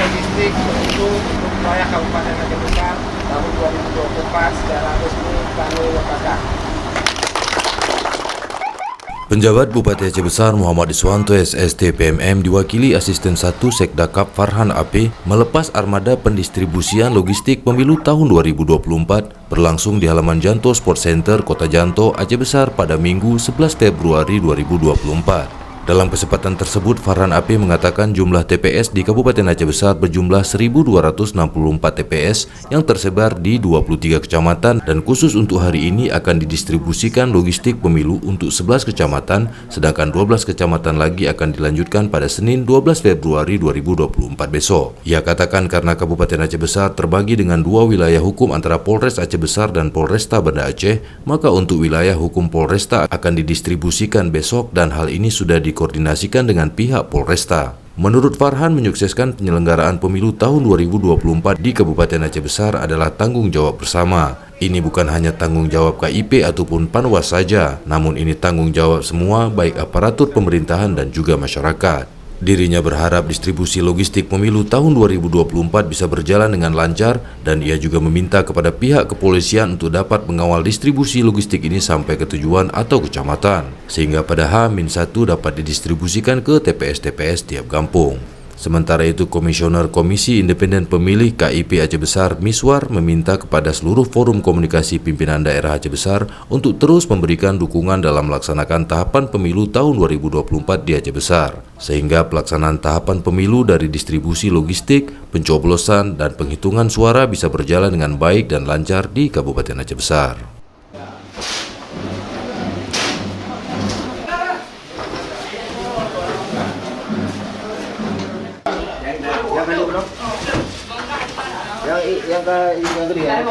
logistik untuk wilayah Kabupaten Aceh Besar tahun 2024 secara resmi kami nyatakan. Penjabat Bupati Aceh Besar Muhammad Iswanto SST PMM diwakili Asisten 1 Sekdakap Farhan AP melepas armada pendistribusian logistik pemilu tahun 2024 berlangsung di halaman Janto Sport Center Kota Janto, Aceh Besar pada Minggu 11 Februari 2024. Dalam kesempatan tersebut, Farhan AP mengatakan jumlah TPS di Kabupaten Aceh Besar berjumlah 1.264 TPS yang tersebar di 23 kecamatan dan khusus untuk hari ini akan didistribusikan logistik pemilu untuk 11 kecamatan, sedangkan 12 kecamatan lagi akan dilanjutkan pada Senin 12 Februari 2024 besok. Ia katakan karena Kabupaten Aceh Besar terbagi dengan dua wilayah hukum antara Polres Aceh Besar dan Polresta Banda Aceh, maka untuk wilayah hukum Polresta akan didistribusikan besok dan hal ini sudah dikoordinasikan dengan pihak Polresta. Menurut Farhan, menyukseskan penyelenggaraan pemilu tahun 2024 di Kabupaten Aceh Besar adalah tanggung jawab bersama. Ini bukan hanya tanggung jawab KIP ataupun Panwas saja, namun ini tanggung jawab semua baik aparatur pemerintahan dan juga masyarakat. Dirinya berharap distribusi logistik pemilu tahun 2024 bisa berjalan dengan lancar dan ia juga meminta kepada pihak kepolisian untuk dapat mengawal distribusi logistik ini sampai ke tujuan atau kecamatan, sehingga pada H-1 dapat didistribusikan ke TPS-TPS tiap kampung. Sementara itu, Komisioner Komisi Independen Pemilih KIP Aceh Besar Miswar meminta kepada seluruh forum komunikasi pimpinan daerah Aceh Besar untuk terus memberikan dukungan dalam melaksanakan tahapan pemilu tahun 2024 di Aceh Besar, sehingga pelaksanaan tahapan pemilu dari distribusi logistik, pencoblosan, dan penghitungan suara bisa berjalan dengan baik dan lancar di Kabupaten Aceh Besar. Yang gede ya.